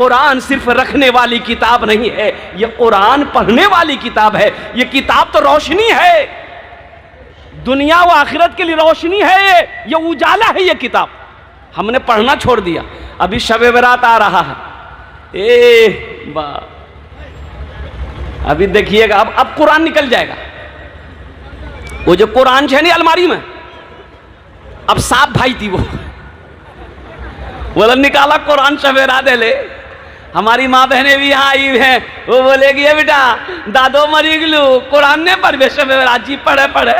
कुरान सिर्फ रखने वाली किताब नहीं है, ये कुरान पढ़ने वाली किताब है। ये किताब तो रोशनी है, दुनिया व आखिरत के लिए रोशनी है, ये उजाला है ये किताब। हमने पढ़ना छोड़ दिया। अभी शब बरात आ रहा है, अभी देखिएगा, अब कुरान निकल जाएगा। वो जो कुरान है नहीं अलमारी में, अब साफ भाई थी वो बोला निकाला कुरान सवेरा दे ले। हमारी माँ बहनें भी यहाँ आई हैं, वो बोलेगी ये बेटा दादो मरी गलू कुरान ने पर सवेरा जी पढ़े पढ़े।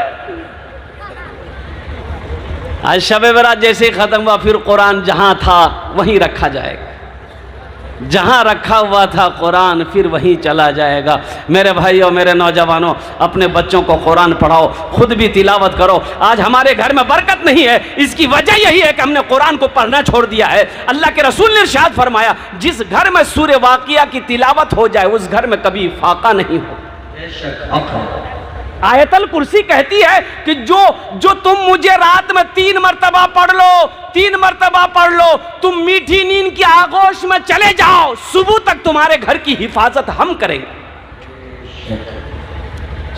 आज शब बरात जैसे ही खत्म हुआ, फिर कुरान जहां था वहीं रखा जाएगा, जहां रखा हुआ था कुरान फिर वहीं चला जाएगा। मेरे भाइयों, मेरे नौजवानों, अपने बच्चों को कुरान पढ़ाओ, खुद भी तिलावत करो। आज हमारे घर में बरकत नहीं है, इसकी वजह यही है कि हमने कुरान को पढ़ना छोड़ दिया है। अल्लाह के रसूल ने इरशाद फरमाया, जिस घर में सूरे वाक़िया की तिलावत हो जाए उस घर में कभी फाका नहीं हो। आयतल कुर्सी कहती है कि जो तुम मुझे रात में 3 मरतबा पढ़ लो, 3 मरतबा पढ़ लो, तुम मीठी नींद की आगोश में चले जाओ, सुबह तक तुम्हारे घर की हिफाजत हम करेंगे।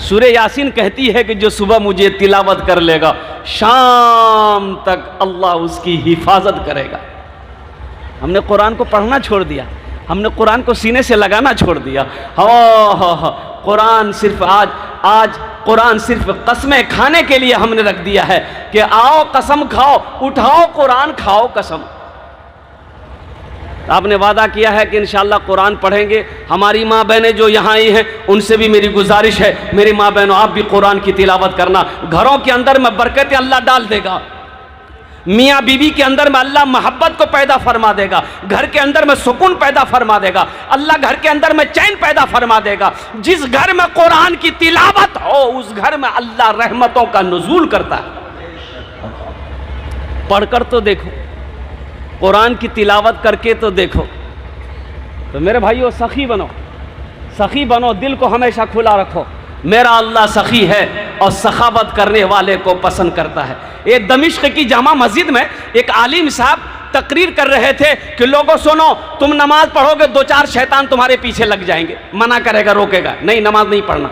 सूरे यासीन कहती है कि जो सुबह मुझे तिलावत कर लेगा, शाम तक अल्लाह उसकी हिफाजत करेगा। हमने कुरान को पढ़ना छोड़ दिया, हमने कुरान को सीने से लगाना छोड़ दिया। कुरान सिर्फ आज कुरान सिर्फ कसमें खाने के लिए हमने रख दिया है कि आओ कसम खाओ, उठाओ कुरान खाओ कसम। आपने वादा किया है कि इंशाअल्लाह कुरान पढ़ेंगे। हमारी माँ बहनें जो यहाँ आई हैं उनसे भी मेरी गुजारिश है, मेरी माँ बहनों आप भी कुरान की तिलावत करना। घरों के अंदर में बरकतें अल्लाह डाल देगा, मियाँ बीवी के अंदर में अल्लाह मोहब्बत को पैदा फरमा देगा, घर के अंदर में सुकून पैदा फरमा देगा, अल्लाह घर के अंदर में चैन पैदा फरमा देगा। जिस घर में कुरान की तिलावत हो उस घर में अल्लाह रहमतों का नुज़ूल करता है। पढ़कर तो देखो, कुरान की तिलावत करके तो देखो। तो मेरे भाइयों सखी बनो, सखी बनो, दिल को हमेशा खुला रखो। मेरा अल्लाह सखी है और सखावत करने वाले को पसंद करता है। ये दमिश्क की जामा मस्जिद में एक आलिम साहब तकरीर कर रहे थे कि लोगों सुनो, तुम नमाज पढ़ोगे 2-4 शैतान तुम्हारे पीछे लग जाएंगे। मना करेगा, रोकेगा, नहीं नमाज नहीं पढ़ना।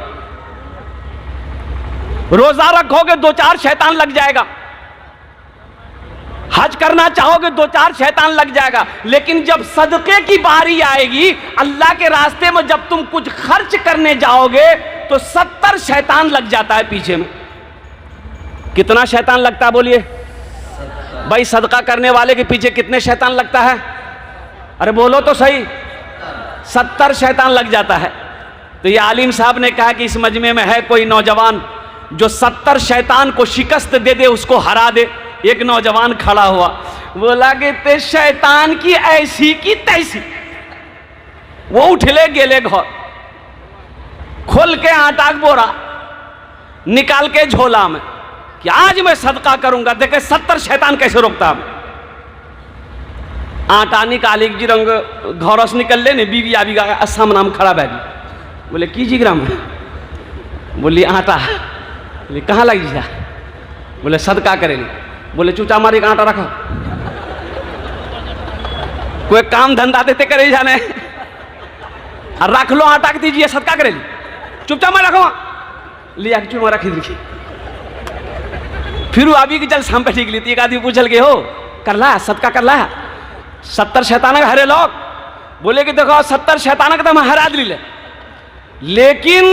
रोजा रखोगे 2-4 शैतान लग जाएगा। हज करना चाहोगे 2-4 शैतान लग जाएगा। लेकिन जब सदके की बारी आएगी, अल्लाह के रास्ते में जब तुम कुछ खर्च करने जाओगे तो 70 शैतान लग जाता है पीछे में। कितना शैतान लगता है बोलिए भाई? सदका करने वाले के पीछे कितने शैतान लगता है? अरे बोलो तो सही, 70 शैतान लग जाता है। तो ये आलिम साहब ने कहा कि इस मजमे में है कोई नौजवान जो 70 शैतान को शिकस्त दे दे, उसको हरा दे। एक नौजवान खड़ा हुआ, बोला कि ते शैतान की ऐसी की तैसी। वो उठले गेले घर, खोल के आटा बोरा निकाल के झोला में कि आज मैं सदका करूंगा। देखे 70 शैतान कैसे रोकता है। आटा निकाली जी रंग घर से निकल ले, बीवी आबी असम नाम खड़ा बैठी। बोले की जी ग्राम? बोली आटा। बोले कहाँ लगी जा? बोले सदका करेली। बोले चूचा मारी आटा रखो, कोई काम धंधा देते करे जाने, रख लो आटा के दीजिए सदका करेली। चुपचाप मैं रखो, लिया चुमा रखी देखी। फिर अभी की चल शाम पे ठीक ली थी। एक आदमी पूछल के हो कर ला सदका कर ला, 70 शैतान हरे लोग। बोले कि देखो 70 शैतान का तो मैं हरा दिले, लेकिन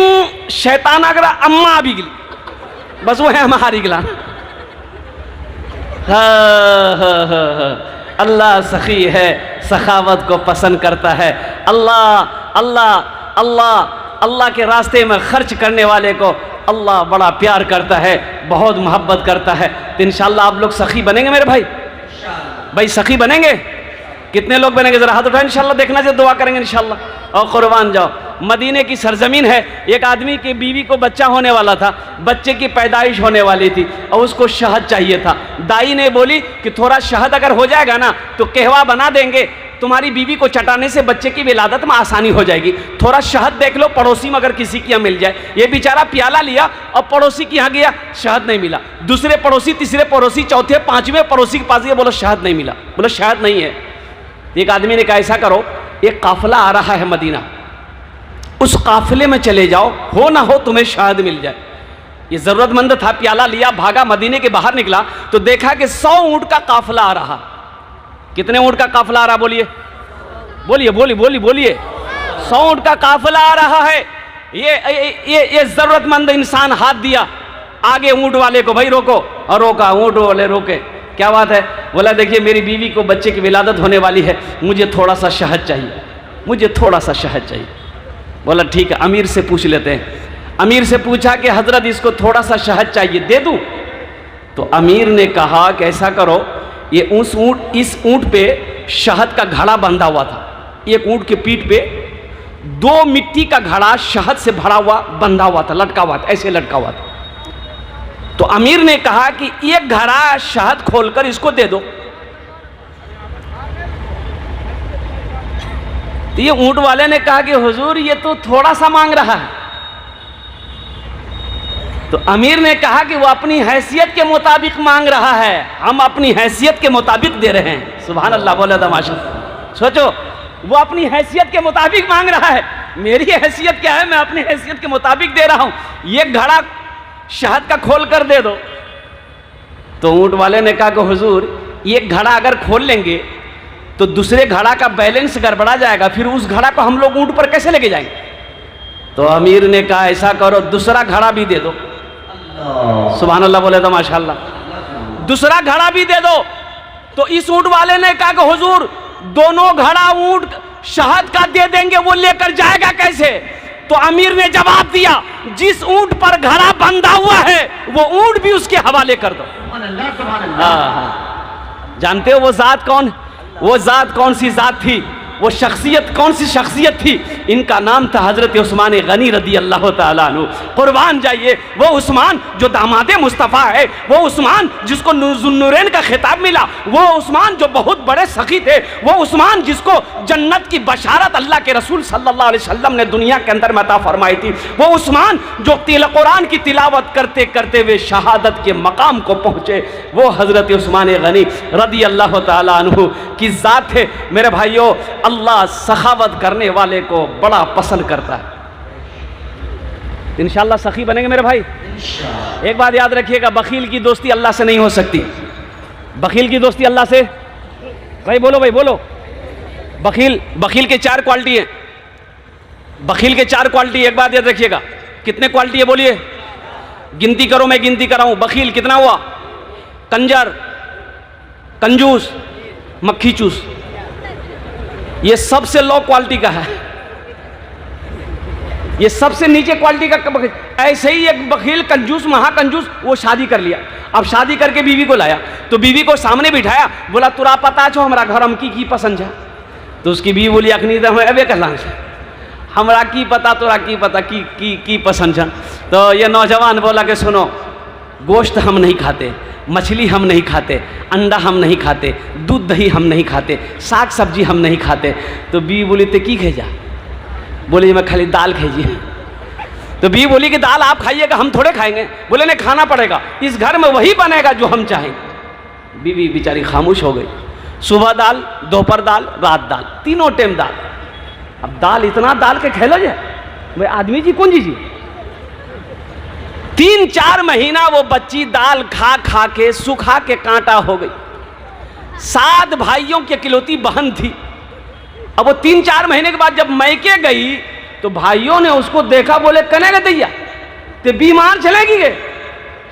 शैतान अगर अम्मा अभी गिली बस वो है हम हारी गिला। अल्लाह सखी है, सखावत को पसंद करता है। अल्लाह अल्लाह अल्लाह अल्लाह के रास्ते में खर्च करने वाले को अल्लाह बड़ा प्यार करता है, बहुत मोहब्बत करता है। तो इंशाअल्लाह आप लोग सखी बनेंगे मेरे भाई? भाई सखी बनेंगे? कितने लोग बनेंगे जरा हाथ उठाएं। इंशाअल्लाह देखना चाहिए, दुआ करेंगे इंशाअल्लाह। और कुर्बान जाओ, मदीने की सरजमीन है। एक आदमी की बीवी को बच्चा होने वाला था, बच्चे की पैदाइश होने वाली थी और उसको शहद चाहिए था। दाई ने बोली कि थोड़ा शहद अगर हो जाएगा ना तो कहवा बना देंगे, तुम्हारी बीवी को चटाने से बच्चे की विलादत में आसानी हो जाएगी। थोड़ा शहद देख लो पड़ोसी में अगर किसी के यहाँ मिल जाए। ये बेचारा प्याला लिया और पड़ोसी के यहाँ गया, शहद नहीं मिला। दूसरे पड़ोसी, तीसरे पड़ोसी, चौथे, 5वें पड़ोसी के पास गया, बोलो शहद नहीं मिला। बोलो शहद नहीं है। एक आदमी ने कहा ऐसा करो एक काफिला आ रहा है मदीना, उस काफिले में चले जाओ, हो ना हो तुम्हें शहद मिल जाए। ये ज़रूरतमंद था, प्याला लिया, भागा, मदीने के बाहर निकला तो देखा कि 100 ऊँट का काफिला आ रहा। कितने ऊँट का काफिला आ रहा? बोलिए बोलिए बोलिए बोलिए बोलिए। 100 ऊँट का काफिला आ रहा है। ये ज़रूरतमंद इंसान हाथ दिया आगे ऊँट वाले को, भाई रोको, और रोका, ऊँट वाले रोके। क्या बात है? बोला देखिए मेरी बीवी को बच्चे की विलादत होने वाली है, मुझे थोड़ा सा शहद चाहिए, मुझे थोड़ा सा शहद चाहिए। बोला ठीक है, अमीर से पूछ लेते हैं। अमीर से पूछा कि हजरत इसको थोड़ा सा शहद चाहिए, दे दूं? तो अमीर ने कहा कि ऐसा करो, ये इस ऊँट पे शहद का घड़ा बंधा हुआ था। एक ऊँट के पीठ पे 2 मिट्टी का घड़ा शहद से भरा हुआ बंधा हुआ था, लटका हुआ था, ऐसे लटका हुआ था। तो अमीर ने कहा कि एक घड़ा शहद खोलकर इसको दे दो। तो ये ऊँट वाले ने कहा कि हुजूर ये तो थोड़ा सा मांग रहा है। तो अमीर ने कहा कि वो अपनी हैसियत के मुताबिक मांग रहा है, हम अपनी हैसियत के मुताबिक दे रहे हैं। सुभान अल्लाह, बोले तमाशा। सोचो, वो अपनी हैसियत के मुताबिक मांग रहा है, मेरी हैसियत क्या है, मैं अपनी हैसियत के मुताबिक दे रहा हूं। ये घड़ा शहद का खोल कर दे दो। तो ऊँट वाले ने कहा कि हुजूर एक घड़ा अगर खोल लेंगे तो दूसरे घड़ा का बैलेंस गड़बड़ा जाएगा, फिर उस घड़ा को हम लोग ऊँट पर कैसे लेके जाएंगे? तो अमीर ने कहा ऐसा करो, दूसरा घड़ा भी दे दो। सुभान अल्लाह, बोले तो माशाअल्लाह, दूसरा घड़ा भी दे दो। तो इस ऊँट वाले ने कहा कि हुजूर दोनों घड़ा ऊँट शहद का दे देंगे, वो लेकर जाएगा कैसे? तो अमीर ने जवाब दिया, जिस ऊँट पर घड़ा बंधा हुआ है वो ऊँट भी उसके हवाले कर दो। जानते हो वो जात कौन? वो जात कौन सी जात थी? वो शख्सियत कौन सी शख्सियत थी? इनका नाम था हज़रत उस्मान गनी रदी अल्लाह ताला अन्हु। कुर्बान जाइए, वो उस्मान जो दामादे मुस्तफ़ा है, वो उस्मान जिसको ज़ुन्नुरैन का खिताब मिला, वो उस्मान जो बहुत बड़े सखी थे, वो उस्मान जिसको जन्नत की बशारत अल्लाह के रसूल सल्लल्लाहु अलैहि वसल्लम ने दुनिया के अंदर अता फरमाई थी, वो उस्मान जो कुरान की तिलावत करते करते वे शहादत के मकाम को पहुँचे, वो हज़रत उस्मान गनी रदी अल्लाह ताला अन्हु की ज़ात है। मेरे भाइयों, अल्लाह सखावत करने वाले को बड़ा पसंद करता है। इंशाअल्लाह सखी बनेंगे मेरे भाई। एक बात याद रखिएगा, बखील की दोस्ती अल्लाह से नहीं हो सकती। बखील की दोस्ती अल्लाह से, भाई बोलो, भाई बोलो। बखील के 4 क्वालिटी हैं। बखील के 4 क्वालिटी, एक बात याद रखिएगा। कितने क्वालिटी है बोलिए? गिनती करो, मैं गिनती कराऊं। बखील कितना हुआ? कंजर, कंजूस, मक्खी चूस। ये सबसे लो क्वालिटी का है, ये सबसे नीचे क्वालिटी का। ऐसे ही एक बखील, कंजूस, महाकंजूस, वो शादी कर लिया। अब शादी करके बीवी को लाया, तो बीवी को सामने बिठाया, बोला तुरा पता छो हमारा घर हम की पसंद है? तो उसकी बीवी बोली अखनी तो हमें अबे कहला हमरा की पता, तोरा की पता की पसंद है? तो ये नौजवान बोला कि सुनो, गोश्त हम नहीं खाते, मछली हम नहीं खाते, अंडा हम नहीं खाते, दूध दही हम नहीं खाते, साग सब्जी हम नहीं खाते। तो बीवी बोली तो की खेजा? बोली मैं खाली दाल खाइए। तो बीवी बोली कि दाल आप खाइएगा, हम थोड़े खाएंगे। बोले नहीं, खाना पड़ेगा, इस घर में वही बनेगा जो हम चाहेंगे। बीवी बेचारी खामोश हो गई। सुबह दाल, दोपहर दाल, रात दाल, तीनों टाइम दाल। अब दाल, इतना दाल के खेलो जाए भाई, आदमी जी कौन जी? 3-4 महीना वो बच्ची दाल खा खा के सुखा के कांटा हो गई। 7 भाइयों की इकलौती बहन थी। अब वो 3-4 महीने के बाद जब मैके गई तो भाइयों ने उसको देखा, बोले कने गए दैया ते बीमार चलेगी गे,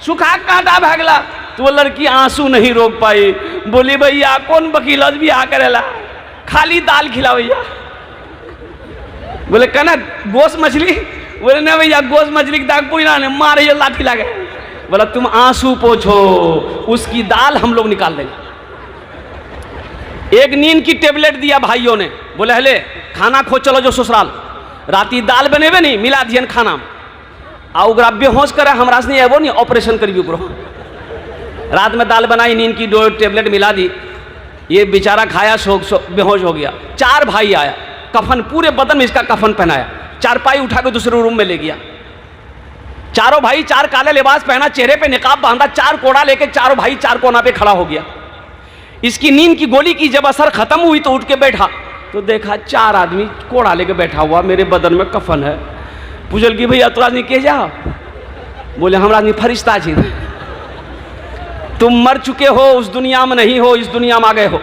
सुखा कांटा भागला। तो वो लड़की आंसू नहीं रोक पाई, बोली भैया कौन वकील भी आ करेला, खाली दाल खिला भैया। बोले कना गोश्त मछली? बोले नहीं भैया, गोश्त मछली की दाग पूरी ना मारे लाठी लगे। बोला तुम आंसू पोछो, उसकी दाल हम लोग निकाल देंगे। एक नींद की टेबलेट दिया भाइयों ने, बोले हले खाना खो चलो जो ससुराल, राती दाल बनेबे नहीं मिला दियन खाना आ उगरा बेहोश करे, हमरा से नहीं एबो नहीं, ऑपरेशन करिए उपरो। रात में दाल बनाई, नींद की 2 टेबलेट मिला दी, ये बेचारा खाया, बेहोश हो गया। 4 भाई आया, कफन पूरे बदन में इसका कफन पहनाया, चारपाई उठा के दूसरे रूम में ले गया। चारों भाई 4 काले लिबास पहना, चेहरे पे निकाब बांधा, 4 कोड़ा लेके चारों भाई 4 कोना पे खड़ा हो गया। इसकी नींद की गोली की जब असर खत्म हुई तो उठ के बैठा, तो देखा 4 आदमी कोड़ा लेके बैठा हुआ, मेरे बदन में कफन है। पूछल कि भैया तोरा आदमी के जा? बोले हमरा आदमी फरिश्ता जी। तुम मर चुके हो, उस दुनिया में नहीं हो, इस दुनिया में आ गए हो,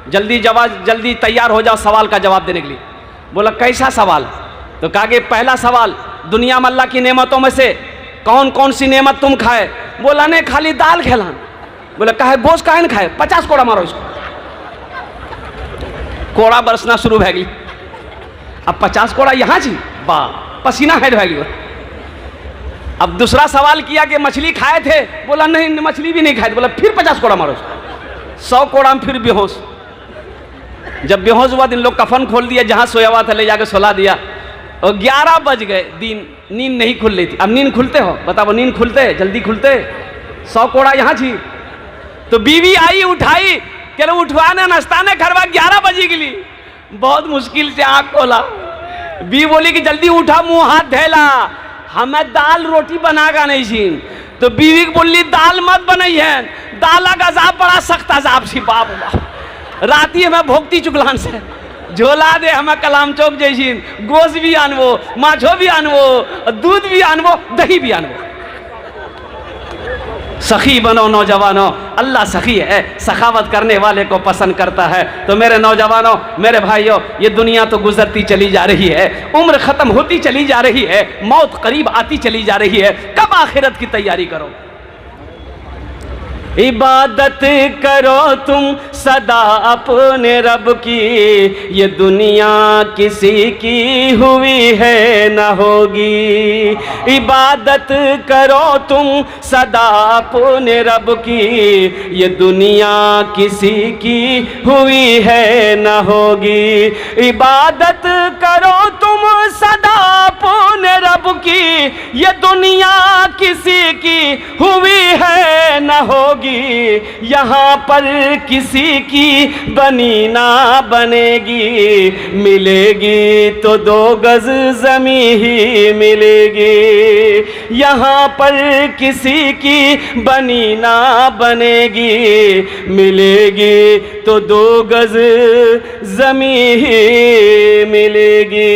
जल्दी तैयार हो जाओ सवाल का जवाब देने के लिए। बोला कैसा सवाल? तो कहा कि पहला सवाल, दुनिया में अल्लाह की नेमतों में से कौन कौन सी नेमत तुम खाए? बोला नहीं, खाली दाल खेला। बोला कहे गोश्त काहे न खाए? 50 कोड़ा मारो इसको। कोड़ा बरसना शुरू भै गई। अब 50 कोड़ा यहाँ जी, वाह, पसीना हेड भै गई। अब दूसरा सवाल किया कि मछली खाए थे? बोला नहीं, मछली भी नहीं खाए थे। बोला फिर 50 कोड़ा मारो इसको। 100 कोड़ा में फिर बेहोश। जब बेहोश हुआ, दिन लोग कफन खोल दिया, जहाँ सोया हुआ था ले जाकर सुला दिया, और 11 बज गए, दिन नींद नहीं खुल रही थी। अब नींद खुलते हो? बताओ, नींद खुलते? जल्दी खुलते? 100 कोड़ा यहाँ छी। तो बीवी आई, उठाई, कह रहे उठवाने नाश्ता ने घरवा 11 बजे के लिए। बहुत मुश्किल से आँख खोला। बीवी बोली कि जल्दी उठा, मुंह हाथ धैला, हमें दाल रोटी बनागा नहीं छी। तो बीवी बोली दाल मत बनाई है, दाल का अजाब बड़ा सख्त अजाब सी। बाप राती हमें भोगती चुगलान से झोला दे, हमें कलाम चौक जैसी गोश्त भी आनवो, माछो भी आनवो, दूध भी आनवो, दही भी आनवो। सखी बनो नौजवानों, अल्लाह सखी है, सखावत करने वाले को पसंद करता है। तो मेरे नौजवानों, मेरे भाइयों, ये दुनिया तो गुजरती चली जा रही है, उम्र खत्म होती चली जा रही है, मौत करीब आती चली जा रही है। कब आखिरत की तैयारी करो? इबादत करो तुम सदा अपने रब की, ये दुनिया किसी की हुई है न होगी। इबादत करो तुम सदा अपने रब की, ये दुनिया किसी की हुई है न होगी। इबादत करो तुम सदा अपने रब की, ये दुनिया किसी की हुई है न होगी। यहाँ पर किसी की बनी ना बनेगी, मिलेगी तो 2 गज ज़मीं ही मिलेगी। यहाँ पर किसी की बनी ना बनेगी, मिलेगी तो 2 गज ज़मीं ही मिलेगी।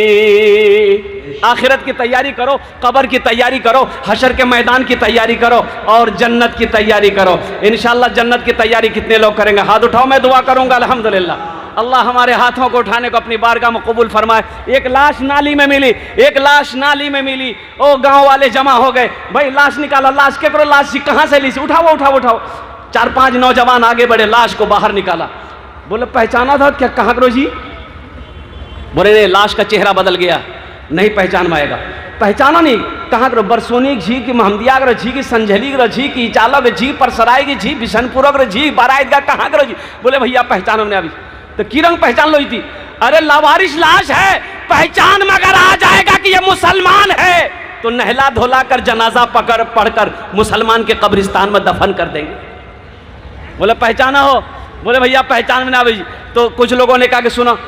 आखिरत की तैयारी करो, कब्र की तैयारी करो, हशर के मैदान की तैयारी करो, और जन्नत की तैयारी करो। इंशाअल्लाह जन्नत की तैयारी कितने लोग करेंगे? हाथ उठाओ, मैं दुआ करूंगा। अल्हम्दुलिल्लाह। अल्लाह हमारे हाथों को उठाने को अपनी बारगाह में कबूल फरमाए। एक लाश नाली में मिली, एक लाश नाली में मिली। ओ गांव वाले जमा हो गए, भाई लाश निकाला। लाश के करो, लाश कहाँ से ली? उठाओ उठाओ उठाओ। 4-5 नौजवान आगे बढ़े, लाश को बाहर निकाला। बोले पहचाना था क्या? कहाँ करो जी? बोले नहीं, लाश का चेहरा बदल गया, नहीं पहचान में आएगा। पहचाना नहीं? कहाँ करो? बरसोनी की झी की, महमदिया की झी की, संझेली की झी की, चालक की झी, परसराय की झी, बिशनपुर की झी, बारात का कहाँ करो जी? बोले भैया पहचानो नहीं अभी। तो की रंग पहचान लो थी? अरे लावारिश लाश है, पहचान में अगर आ जाएगा कि ये मुसलमान है तो नहला धोला कर जनाजा पढ़कर मुसलमान के कब्रिस्तान में दफन कर देंगे। बोले पहचाना हो? बोले भैया पहचान में ना अभी। तो कुछ लोगों ने कहा कि सुनो,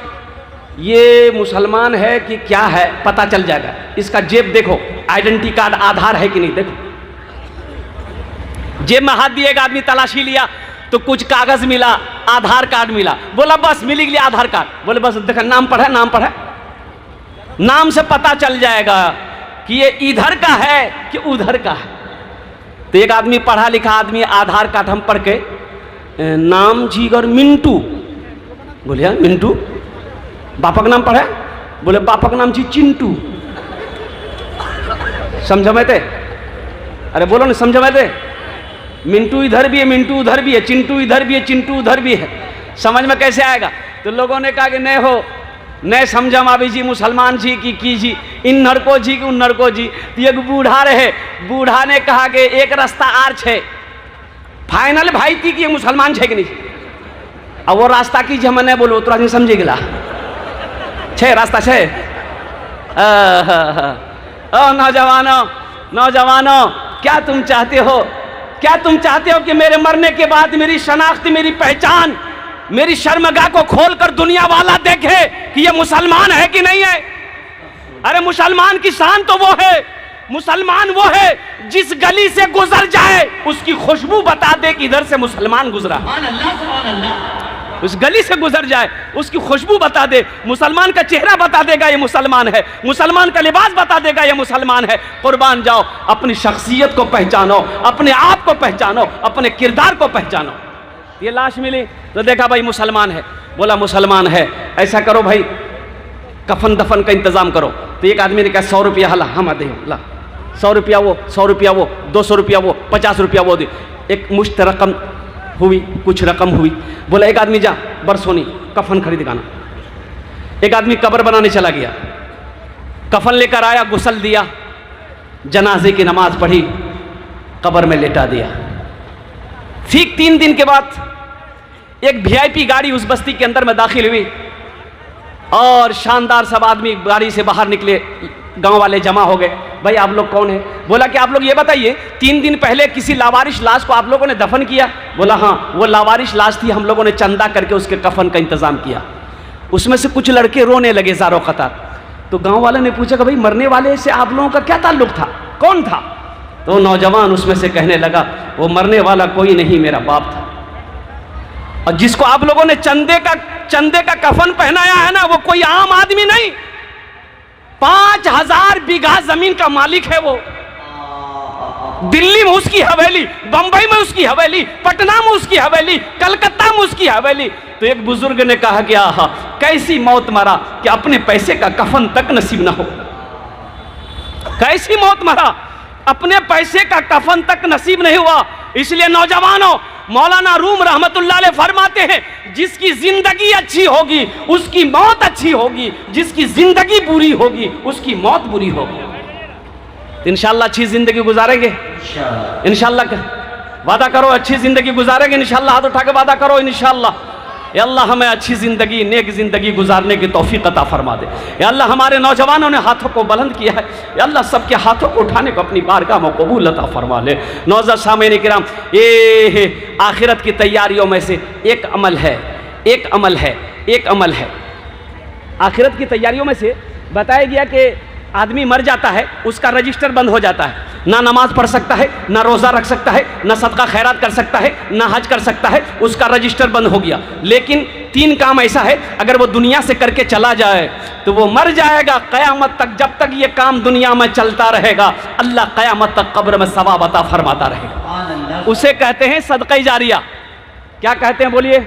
ये मुसलमान है कि क्या है पता चल जाएगा, इसका जेब देखो, आइडेंटिटी कार्ड आधार है कि नहीं देखो। जेब में हाथ दिए, एक आदमी तलाशी लिया तो कुछ कागज मिला, आधार कार्ड मिला। बोला बस मिल गया आधार कार्ड। बोले बस देखा, नाम पढ़ा, नाम पढ़ा, नाम से पता चल जाएगा कि ये इधर का है कि उधर का है। तो एक आदमी पढ़ा लिखा आदमी, आधार कार्ड हम पढ़ के, नाम जीगर मिंटू। बोले मिंटू। बापक नाम पढ़े? बोले बापक नाम जी चिंटू। समझ में थे? अरे बोलो ना, समझ में थे? मिंटू इधर भी है, मिंटू उधर भी है, चिंटू इधर भी है, चिंटू उधर भी है। समझ में कैसे आएगा? तो लोगों ने कहा कि नहीं हो, नहीं समझम अभी जी मुसलमान जी की जी, इन नरको जी की उन नरको जी। तो एक बूढ़ा रहे, बूढ़ा ने कहा कि एक रास्ता आर छे, फाइनल भाई थी कि मुसलमान छे कि नहीं। अब वो रास्ता की हम नहीं बोलो तो समझे गिला छे, रास्ता छे। नौजवानों, नौजवानों, क्या तुम चाहते हो? क्या तुम चाहते हो कि मेरे मरने के बाद मेरी शनाख्त, मेरी पहचान, मेरी शर्मगाह को खोलकर दुनिया वाला देखे कि ये मुसलमान है कि नहीं है? अरे मुसलमान की शान तो वो है, मुसलमान वो है जिस गली से गुजर जाए उसकी खुशबू बता दे कि इधर से मुसलमान गुजरा। उस गली से गुजर जाए, उसकी खुशबू बता दे, मुसलमान का चेहरा बता देगा ये मुसलमान है, मुसलमान का लिबास बता देगा ये मुसलमान है। कुर्बान जाओ, अपनी शख्सियत को पहचानो, अपने आप को पहचानो, अपने किरदार को पहचानो। ये लाश मिली तो देखा भाई मुसलमान है, बोला मुसलमान है, ऐसा करो भाई कफन दफन का इंतजाम करो। तो एक आदमी ने कहा 100 रुपया हला हम दे, ला 100 रुपया वो, 100 रुपया वो, 200 रुपया वो, 50 रुपया वो दे। एक मुश्त रकम हुई, कुछ रकम हुई। बोला एक आदमी जा बरसोनी कफन खरीद गाना। एक आदमी कब्र बनाने चला गया, कफन लेकर आया, गुस्ल दिया, जनाजे की नमाज पढ़ी, कब्र में लेटा दिया। ठीक 3 दिन के बाद एक VIP गाड़ी उस बस्ती के अंदर में दाखिल हुई और शानदार सब आदमी गाड़ी से बाहर निकले, गांव वाले जमा हो गए। भाई आप लोग कौन है? बोला कि आप लोग ये बताइए 3 दिन पहले किसी लावारिश लाश को आप लोगों ने दफन किया? बोला हाँ, वो लावारिश लाश थी, हम लोगों ने चंदा करके उसके कफन का इंतजाम किया। उसमें से कुछ लड़के रोने लगे ज़ारो क़तार। तो गांव वाले ने पूछा कि भाई मरने वाले से आप लोगों का क्या ताल्लुक था, कौन था? तो नौजवान उसमें से कहने लगा वो मरने वाला कोई नहीं, मेरा बाप था। और जिसको आप लोगों ने चंदे का कफन पहनाया है ना, वो कोई आम आदमी नहीं, 5000 बीघा जमीन का मालिक है वो। दिल्ली में उसकी हवेली, बंबई में उसकी हवेली, पटना में उसकी हवेली, कलकत्ता में उसकी हवेली। तो एक बुजुर्ग ने कहा कि आहा कैसी मौत मरा कि अपने पैसे का कफन तक नसीब ना हो। कैसी मौत मरा, अपने पैसे का कफन तक नसीब नहीं हुआ। इसलिए नौजवानों, मौलाना रूम रहमतुल्लाह अलैह फरमाते हैं जिसकी जिंदगी अच्छी होगी उसकी मौत अच्छी होगी, जिसकी जिंदगी बुरी होगी उसकी मौत बुरी होगी। तो इंशाअल्लाह अच्छी जिंदगी गुजारेंगे, इंशाअल्लाह वादा करो अच्छी जिंदगी गुजारेंगे, इंशाअल्लाह हाथ उठा के वादा करो इंशाअल्लाह। या अल्लाह हमें अच्छी ज़िंदगी, नेक ज़िंदगी गुजारने की तौफीक अता फरमा दे। या अल्लाह हमारे नौजवानों ने हाथों को बुलंद किया है, या अल्लाह सबके हाथों को उठाने को अपनी बारगाह में कबूल अता फरमा ले। नौज़र सामईन किराम, ये आखिरत की तैयारियों में से एक अमल है, एक अमल है, एक अमल है। आखिरत की तैयारियों में से बताया गया कि आदमी मर जाता है, उसका रजिस्टर बंद हो जाता है, ना नमाज पढ़ सकता है, ना रोज़ा रख सकता है, ना सदका खैरात कर सकता है, ना हज कर सकता है, उसका रजिस्टर बंद हो गया। लेकिन 3 काम ऐसा है, अगर वो दुनिया से करके चला जाए तो वो मर जाएगा क़यामत तक। जब तक ये काम दुनिया में चलता रहेगा अल्लाह क़यामत तक कब्र में सवाब अता फरमाता रहेगा। उसे कहते हैं सदक़ा जारिया। क्या कहते हैं बोलिए?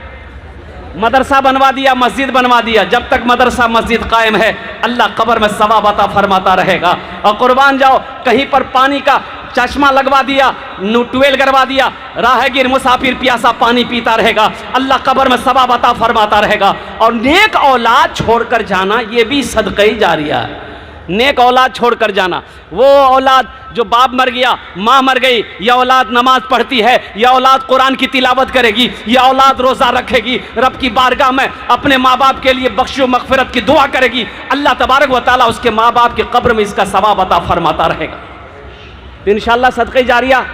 मदरसा बनवा दिया, मस्जिद बनवा दिया, जब तक मदरसा मस्जिद कायम है अल्लाह कब्र में सवाब अता फरमाता रहेगा। और कुर्बान जाओ, कहीं पर पानी का चश्मा लगवा दिया, ट्यूबवेल करवा दिया, राहगीर मुसाफिर प्यासा पानी पीता रहेगा, अल्लाह कब्र में सवाब अता फरमाता रहेगा। और नेक औलाद छोड़कर जाना ये भी सदक़ा जारिया है। नेक औलाद छोड़कर जाना, वो औलाद जो बाप मर गया, माँ मर गई, यह औलाद नमाज पढ़ती है, यह औलाद कुरान की तिलावत करेगी, यह औलाद रोज़ा रखेगी, रब की बारगाह में अपने माँ बाप के लिए बख्शो मग़फ़िरत की दुआ करेगी, अल्लाह तबारक व तआला उसके माँ बाप के कब्र में इसका सवाब अता फरमाता रहेगा। तो इंशाअल्लाह सदक़ा जारिया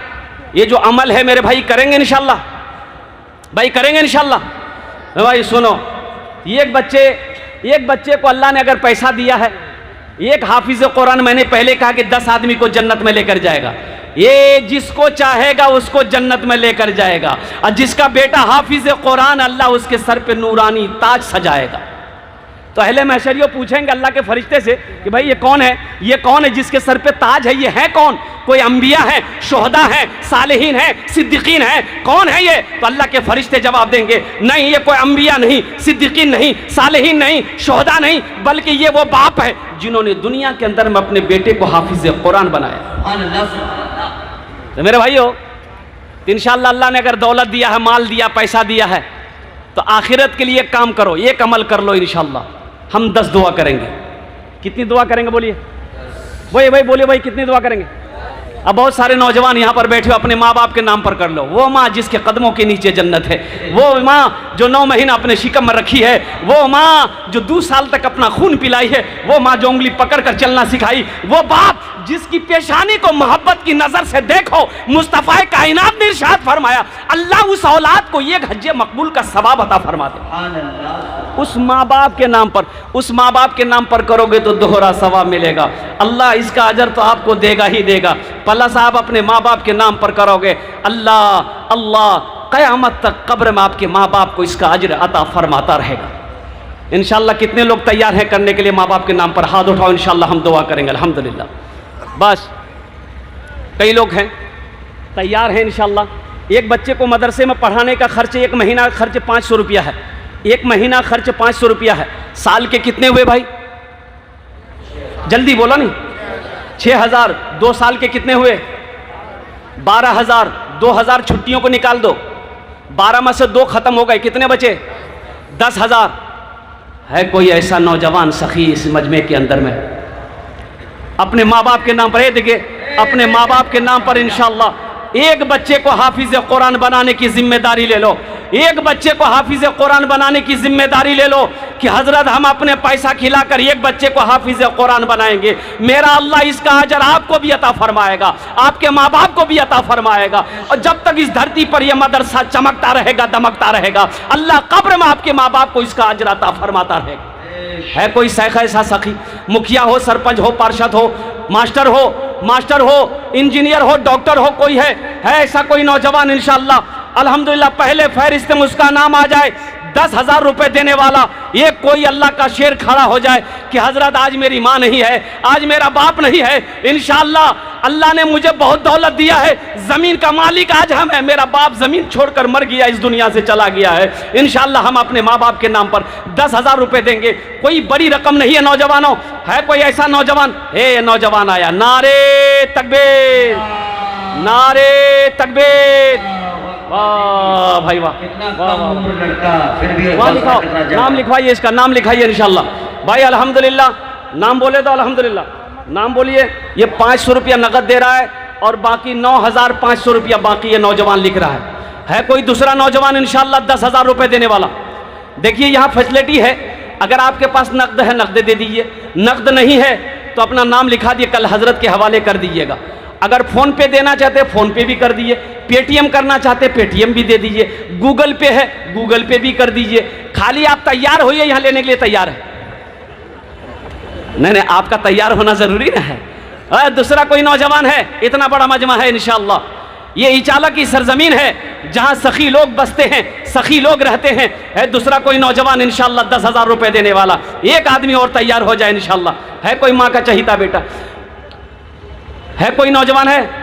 ये जो अमल है मेरे भाई करेंगे इंशाअल्लाह, भाई करेंगे इंशाअल्लाह। भाई सुनो, एक बच्चे को अल्लाह ने अगर पैसा दिया है, एक हाफिज़ कुरान, मैंने पहले कहा कि 10 आदमी को जन्नत में लेकर जाएगा। ये जिसको चाहेगा उसको जन्नत में लेकर जाएगा। और जिसका बेटा हाफिज़ कुरान, अल्लाह उसके सर पे नूरानी ताज सजाएगा। तो अहले महशरियों पूछेंगे अल्लाह के फरिश्ते से कि भाई ये कौन है, ये कौन है जिसके सर पे ताज है, ये है कौन? कोई अंबिया है, शुहदा है, सालिहीन है, सिद्दीकीन है, कौन है ये? तो अल्लाह के फरिश्ते जवाब देंगे नहीं, ये कोई अंबिया नहीं, सिद्दीकीन नहीं, सालिहीन नहीं, शुहदा नहीं, बल्कि ये वो बाप है जिन्होंने दुनिया के अंदर में अपने बेटे को हाफिज़ कुरान बनाया। तो मेरे भाइयों, इंशाअल्लाह अल्लाह ने अगर दौलत दिया है, माल दिया, पैसा दिया है, तो आखिरत के लिए एक काम करो, एक अमल कर लो इंशाअल्लाह। हम 10 दुआ करेंगे। कितनी दुआ करेंगे बोलिए? वही भाई बोलिए भाई, कितनी दुआ करेंगे? अब बहुत सारे नौजवान यहाँ पर बैठे हो, अपने माँ बाप के नाम पर कर लो। वो माँ जिसके कदमों के नीचे जन्नत है, वो माँ जो 9 महीना अपने शिकम में रखी है, वो माँ जो 2 साल तक अपना खून पिलाई है, वो माँ जो उंगली पकड़ कर चलना सिखाई, वो बाप जिसकी पेशानी को मोहब्बत की नजर से देखो। मुस्तफ़ा कायनात ने इरशाद फरमाया अल्लाह उस औलाद को एक हज मकबूल का सवाब अता फरमा दे। उस माँ बाप के नाम पर, उस माँ बाप के नाम पर करोगे तो दोहरा सवाब मिलेगा। अल्लाह इसका अजर तो आपको देगा ही देगा। पल्ला साहब अपने माँ बाप के नाम पर करोगे, अल्लाह अल्लाह क़यामत तक कब्र में आपके माँ बाप को इसका अज्र अता फरमाता रहेगा। इंशाअल्लाह कितने लोग तैयार हैं करने के लिए माँ बाप के नाम पर? हाथ उठाओ, इंशाअल्लाह हम दुआ करेंगे। अल्हम्दुलिल्लाह। बस कई लोग हैं तैयार हैं इंशाअल्लाह। एक बच्चे को मदरसे में पढ़ाने का खर्च, एक महीना खर्च 500 रुपया है। एक महीना खर्च 500 रुपया है। साल के कितने हुए भाई? जल्दी बोला नहीं। 6000। 2 साल के कितने हुए? 12000। 2000 छुट्टियों को निकाल दो, 12 में से 2 खत्म हो गए, कितने बचे? 10,000। है कोई ऐसा नौजवान सखी इस मजमे के अंदर में अपने माँ बाप के नाम पर? देखिए अपने माँ बाप के नाम पर इंशाअल्लाह एक बच्चे को हाफिज कुरान बनाने की जिम्मेदारी ले लो। एक बच्चे को हाफिज कुरान बनाने की जिम्मेदारी ले लो कि हजरत हम अपने पैसा खिलाकर एक बच्चे को हाफिज कुरान बनाएंगे। मेरा अल्लाह इसका अजर आपको भी अता फरमाएगा, आपके माँ बाप को भी अता फरमाएगा। और जब तक इस धरती पर यह मदरसा चमकता रहेगा, दमकता रहेगा, अल्लाह कब्र में आपके माँ बाप को इसका अजर अता फरमाता रहेगा। है कोई शेख ऐसा सखी? मुखिया हो, सरपंच हो, पार्षद हो, मास्टर हो, इंजीनियर हो, डॉक्टर हो, कोई है ऐसा कोई नौजवान? इंशाअल्लाह अल्हम्दुलिल्लाह पहले फहरिस्त में उसका नाम आ जाए। 10,000 रुपए देने वाला एक कोई अल्लाह का शेर खड़ा हो जाए कि हजरत आज मेरी माँ नहीं है, आज मेरा बाप नहीं है, इंशाअल्लाह अल्लाह ने मुझे बहुत दौलत दिया है, जमीन का मालिक आज हम है, मेरा बाप जमीन छोड़कर मर गया, इस दुनिया से चला गया है, इंशाअल्लाह हम अपने माँ बाप के नाम पर 10,000 रुपए देंगे। कोई बड़ी रकम नहीं है नौजवानों। है कोई ऐसा नौजवान? हे नौजवान आया, नारे तकबीर, नारे तकबीर। वाह भाई वाह, वहाँ लिखाओ, नाम लिखवाइए, इसका नाम लिखाइए इंशाअल्लाह। भाई अल्हम्दुलिल्लाह, नाम बोले तो अल्हम्दुलिल्लाह, नाम बोलिए। ये 500 रुपया नगद दे रहा है और बाकी 9,500 रुपया बाकी ये नौजवान लिख रहा है कोई दूसरा नौजवान इंशाअल्लाह 10,000 रुपये देने वाला? देखिए यहाँ फैसिलिटी है, अगर आपके पास नकद है नकद दे दीजिए, नकद नहीं है तो अपना नाम लिखा दिए, कल हजरत के हवाले कर दीजिएगा। अगर फ़ोन पे देना चाहते हैं फ़ोन पे भी कर दीजिए, पेटीएम करना चाहते हैं पेटीएम भी दे दीजिए, गूगल पे है गूगल पे भी कर दीजिए। खाली आप तैयार होइए, यहाँ लेने के लिए तैयार है? नहीं, आपका तैयार होना ज़रूरी ना है। दूसरा कोई नौजवान है? इतना बड़ा मजमा है इंशाअल्लाह, ये इचाला की सरजमीन है जहाँ सखी लोग बसते हैं, सखी लोग रहते हैं। है दूसरा कोई नौजवान इंशाअल्लाह 10,000 रुपये देने वाला? एक आदमी और तैयार हो जाए इंशाअल्लाह। है कोई माँ का चहीता बेटा? है कोई नौजवान है?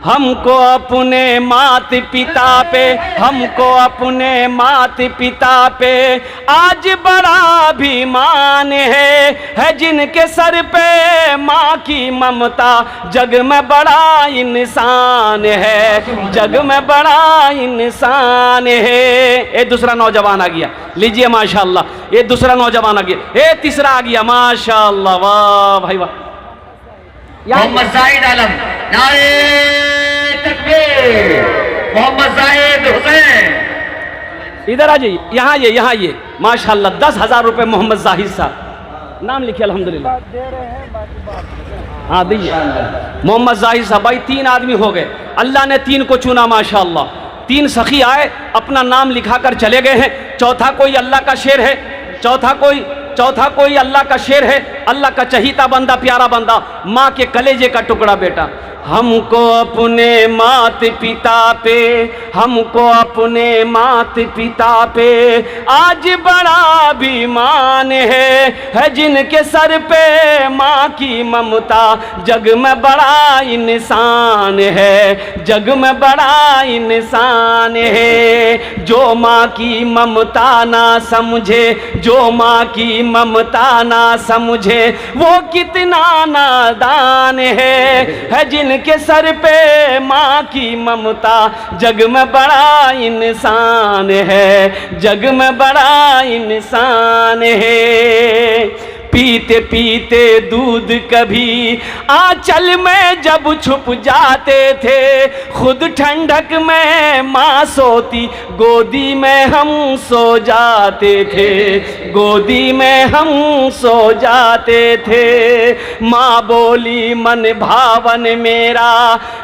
हमको अपने मात पिता पे, हमको अपने मात पिता पे आज बड़ा अभिमान है जिनके सर पे माँ की ममता, जग में बड़ा इंसान है, जग में बड़ा इंसान है। ये दूसरा नौजवान आ गया, लीजिए माशाअल्लाह। ये दूसरा नौजवान आ गया, ये तीसरा आ गया माशाअल्लाह। वाह भाई वाह। मोहम्मद जाहिद आलम, नारे तकबीर। मोहम्मद जाहिद हुसैन, इधर आ जाइए, यहाँ ये माशाअल्लाह 10,000 रुपये मोहम्मद जाहिद साहब, नाम लिखिए अल्हम्दुलिल्लाह। हाँ दीजिए मोहम्मद जाहिद साहब। भाई 3 आदमी हो गए, अल्लाह ने 3 को चुना माशाअल्लाह। 3 सखी आए, अपना नाम लिखा कर चले गए हैं। चौथा कोई अल्लाह का शेर है, चौथा कोई अल्लाह का शेर है, अल्लाह का चहीता बंदा, प्यारा बंदा, माँ के कलेजे का टुकड़ा बेटा। हमको अपने मात पिता पे, हमको अपने मात पिता पे आज बड़ा अभिमान है जिनके सर पे माँ की ममता, जग में बड़ा इंसान है, जग में बड़ा इंसान है। जो माँ की ममता ना समझे, जो माँ की ममता ना समझे, वो कितना नादान है जिनके सर पे माँ की ममता, जग में बड़ा इंसान है, जग में बड़ा इंसान है। पीते पीते दूध कभी आंचल में जब छुप जाते थे, खुद ठंडक में माँ सोती, गोदी में हम सो जाते थे, गोदी में हम सो जाते थे। माँ बोली मन भावन मेरा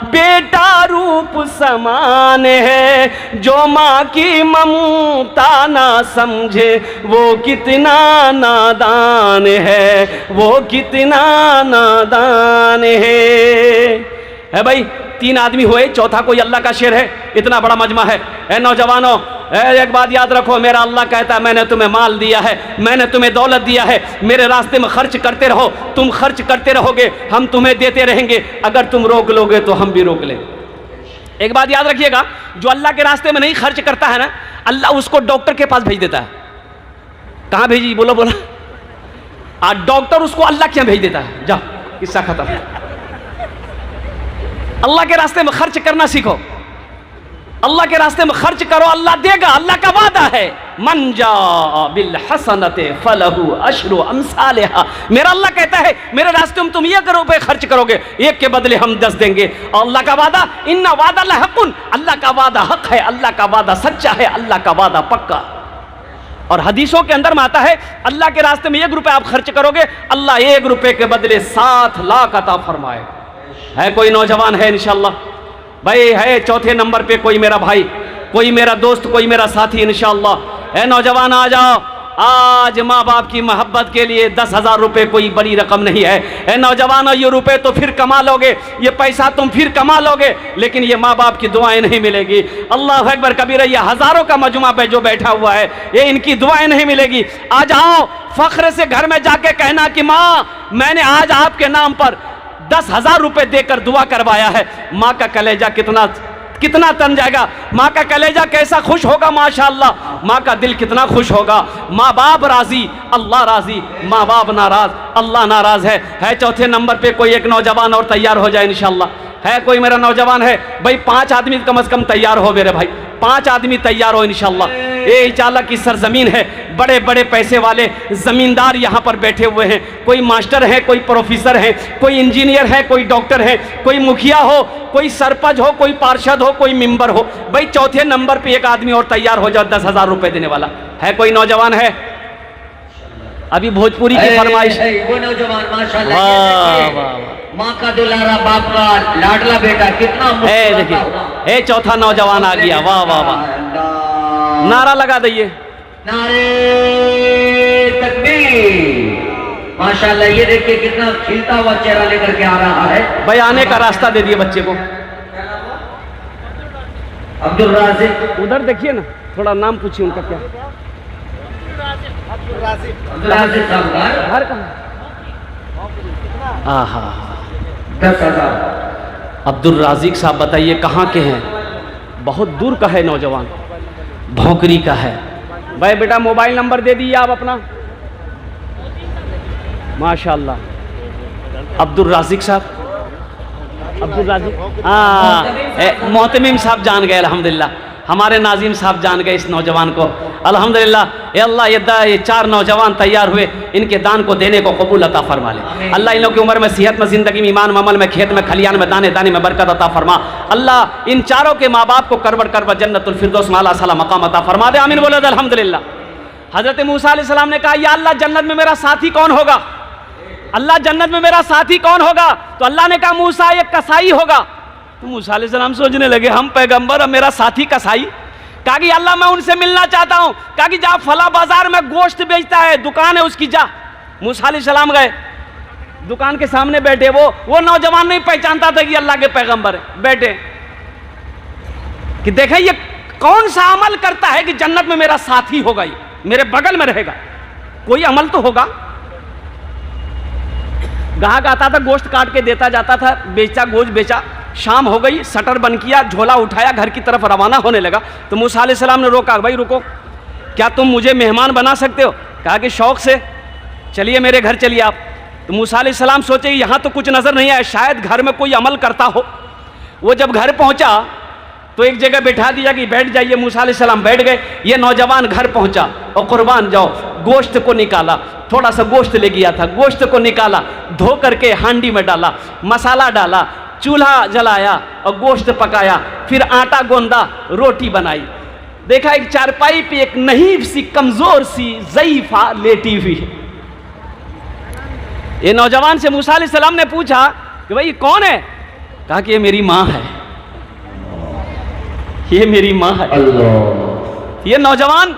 बेटा रूप समान है, जो माँ की ममता ना समझे वो कितना नादान है, वो कितना नादान है भाई। 3 आदमी हुए, चौथा कोई अल्लाह का शेर है, इतना बड़ा मजमा है। ए नौजवानों, एक बात याद रखो, मेरा अल्लाह कहता है मैंने तुम्हें माल दिया है, मैंने तुम्हें दौलत दिया है, मेरे रास्ते में खर्च करते रहो, तुम खर्च करते रहोगे, हम तुम्हें देते रहेंगे, अगर तुम रोक लोगे तो हम भी रोक लेंगे। एक बात याद रखिएगा, जो अल्लाह के रास्ते में नहीं खर्च करता है ना, अल्लाह उसको डॉक्टर के पास भेज देता है। कहाँ भेजी? बोलो बोलो। डॉक्टर उसको अल्लाह के यहाँ भेज देता है, जाओ किस्सा खत्म। अल्लाह के रास्ते में खर्च करना सीखो, अल्लाह के रास्ते में खर्च करो, अल्लाह देगा, अल्लाह का वादा है। मन जा बिल हसनते फलहु अशरु अमसालिहा। मेरा अल्लाह कहता है मेरे रास्ते में तुम 1 रुपए खर्च करोगे, 1 के बदले हम 10 देंगे। और अल्लाह का वादा, इन्ना वादा लहकुन, अल्लाह का वादा हक है, अल्लाह का वादा सच्चा है, अल्लाह का वादा पक्का। और हदीसों के अंदर में आता है अल्लाह के रास्ते में 1 रुपए आप खर्च करोगे, अल्लाह 1 रुपए के बदले 7 लाख अता फरमाए। है कोई नौजवान है इंशाअल्लाह भाई, है चौथे नंबर पे कोई मेरा भाई, कोई मेरा दोस्त, कोई मेरा साथी इंशाअल्लाह। है नौजवान आ जाओ, आज माँ बाप की मोहब्बत के लिए 10,000 रुपये कोई बड़ी रकम नहीं है। ए नौजवानों, ये रुपए तो फिर कमा लोगे, ये पैसा तुम फिर कमा लोगे, लेकिन ये माँ बाप की दुआएं नहीं मिलेगी। अल्लाह अकबर कबीरा, ये हजारों का मजमा पे जो बैठा हुआ है, ये इनकी दुआएं नहीं मिलेगी। आ जाओ, फख्र से घर में जाके कहना कि माँ मैंने आज आपके नाम पर 10,000 रुपये देकर दुआ करवाया है। माँ का कलेजा कितना तन जाएगा, माँ का कलेजा कैसा खुश होगा, माशाअल्लाह, माँ का दिल कितना खुश होगा। माँ बाप राजी, अल्लाह राजी, माँ बाप नाराज, अल्लाह नाराज है। चौथे नंबर पे कोई एक नौजवान और तैयार हो जाए इंशाअल्लाह। है कोई मेरा नौजवान है भाई? 5 आदमी कम से कम तैयार हो मेरे भाई, 5 आदमी तैयार हो इंशाअल्लाह। ये इचाला की सरजमीन है, बड़े बड़े पैसे वाले जमींदार यहाँ पर बैठे हुए हैं। कोई मास्टर है, कोई प्रोफेसर है, कोई इंजीनियर है, कोई डॉक्टर है, कोई मुखिया हो, कोई सरपंच हो, कोई पार्षद हो, कोई मेंबर हो। भाई चौथे नंबर पे एक आदमी और तैयार हो जाओ 10,000 रुपये देने वाला। है कोई नौजवान है? अभी भोजपुरी की फरमाइश। वो नौजवान माशाअल्लाह, माँ का दुलारा, बाप का लाडला बेटा, कितना देखिए, ए चौथा नौजवान आ गया। वाह वाह वाह, नारा लगा दइए, नारे तकबीर। माशाअल्लाह, ये देखिए कितना खिलता हुआ चेहरा लेकर के आ रहा है। भाई आने का रास्ता दे दिए बच्चे को। अब्दुल राज़िक, उधर देखिए ना, थोड़ा नाम पूछिए उनका क्या। अब्दुल राज़िक साहब, घर कहाँ? आहा, 10,000। अब्दुल राज़िक साहब बताइए कहाँ के हैं? बहुत दूर का है नौजवान, भौंकरी का है। भाई बेटा मोबाइल नंबर दे दीजिए आप अपना। माशाअल्लाह, अब्दुल राज़िक साहब, अब्दुल राज़िक, हाँ मोहतमीम साहब जान गए अल्हम्दुलिल्लाह। हमारे नाजिम साहब जान गए इस नौजवान को अल्हम्दुलिल्लाह। ये अल्लाह, ये 4 नौजवान तैयार हुए, इनके दान को देने को कबूल अता फरमा ले। अल्लाह इन लोगों की उम्र में, सेहत में, ज़िंदगी में, ईमान में, अमल में, खेत में, खलियान में, दाने दाने में बरकत अता फरमा। अल्लाह इन चारों के माँ बाप को करबट करबट जन्नतुल फिरदौस में आला साला मकाम अता फरमा दे। आमीन बोले अल्हम्दुलिल्लाह। हज़रत मूसा अलैहिस्सलाम ने कहा, या अल्लाह जन्नत में मेरा साथी कौन होगा? अल्लाह जन्नत में मेरा साथी कौन होगा? तो अल्लाह ने कहा मूसा एक कसाई होगा। तो मूसा अलैहिस्सलाम सोचने लगे हम पैगंबर और मेरा साथी कसाई? कहा कि अल्लाह मैं उनसे मिलना चाहता हूँ। कहा कि जा फला बाजार में गोश्त बेचता है, दुकान है उसकी, जा। मूसा अलैहिस्सलाम गए, दुकान के सामने बैठे। वो नौजवान नहीं पहचानता था कि अल्लाह के पैगंबर है। बैठे कि देखे ये कौन सा अमल करता है कि जन्नत में मेरा साथी होगा, ये मेरे बगल में रहेगा, कोई अमल तो होगा। ग्राहक आता था, गोश्त काट के देता जाता था, बेचा, गोश्त बेचा। शाम हो गई, शटर बंद किया, झोला उठाया, घर की तरफ रवाना होने लगा। तो मूसा अलैहिस्सलाम ने रोका, भाई रुको, क्या तुम मुझे मेहमान बना सकते हो? कहा कि शौक से, चलिए मेरे घर चलिए आप। तो मूसा अलैहिस्सलाम सोचे यहाँ तो कुछ नज़र नहीं आया, शायद घर में कोई अमल करता हो। वो जब घर पहुँचा तो एक जगह बैठा दिया कि बैठ जाइए। मूसा अलैहिस्सलाम बैठ गए। ये नौजवान घर पहुँचा और कुर्बान जाओ, गोश्त को निकाला, थोड़ा सा गोश्त ले गया था, गोश्त को निकाला, धो करके हांडी में डाला, मसाला डाला, चूल्हा जलाया और गोश्त पकाया, फिर आटा गोंदा, रोटी बनाई। देखा एक चारपाई पे एक नहीफ सी, कमजोर सी, ज़ईफ़ा लेटी हुई है। ये नौजवान से मूसा अलैहिस्सलाम ने पूछा कि भाई ये कौन है? कहा कि ये मेरी माँ है, ये मेरी माँ है। ये नौजवान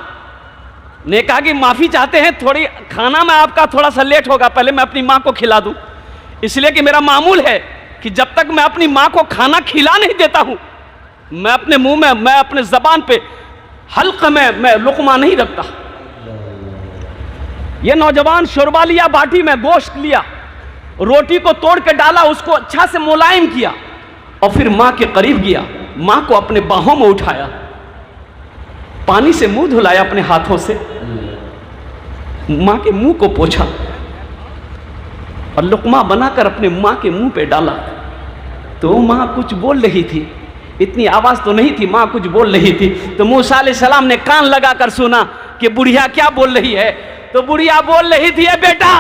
ने कहा कि माफ़ी चाहते हैं, थोड़ी खाना में आपका थोड़ा सा लेट होगा, पहले मैं अपनी माँ को खिला दूं, इसलिए कि मेरा मामूल है कि जब तक मैं अपनी माँ को खाना खिला नहीं देता हूं, मैं अपने मुंह में, मैं अपने जबान पे हल्क में मैं लुकमा नहीं रखता। ये नौजवान शोरबा लिया, बाटी में गोश्त लिया, रोटी को तोड़ के डाला, उसको अच्छा से मुलायम किया और फिर माँ के करीब गया, माँ को अपने बाहों में उठाया, पानी से मुंह धुलाया अपने हाथों से, माँ के मुंह को पोंछा और लुकमा बनाकर अपने माँ के मुंह पे डाला। तो माँ कुछ बोल रही थी, इतनी आवाज तो नहीं थी, माँ कुछ बोल रही थी। तो मूसा अलैहिस्सलाम ने कान लगाकर सुना कि बुढ़िया क्या बोल रही है। तो बुढ़िया बोल रही थी, बेटा,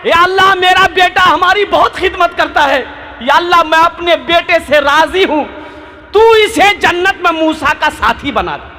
या अल्लाह मेरा बेटा हमारी बहुत खिदमत करता है, या अल्लाह मैं अपने बेटे से राजी हूं, तू इसे जन्नत में मूसा का साथी बना दे।